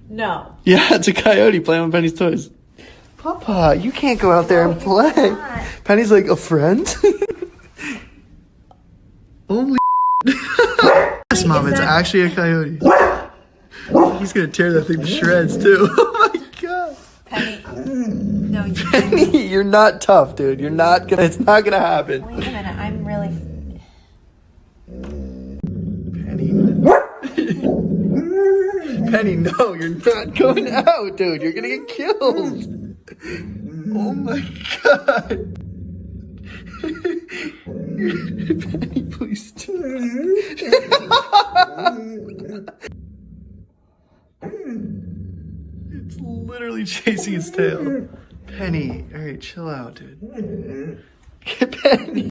No. Yeah, it's a coyote playing with Penny's toys. Papa, you can't go out there and play. Penny's like, a friend? Holy yes, Mom, it's actually a coyote. He's gonna tear that thing to shreds, too. Oh my god. Penny. No, you Penny, you're not tough, dude. You're not gonna, it's not gonna happen. Wait a minute, I'm really... Penny, no, you're not going out, dude. You're gonna get killed. Oh my god. Penny, please stop. It's literally chasing his tail. Penny, alright, chill out, dude. Penny.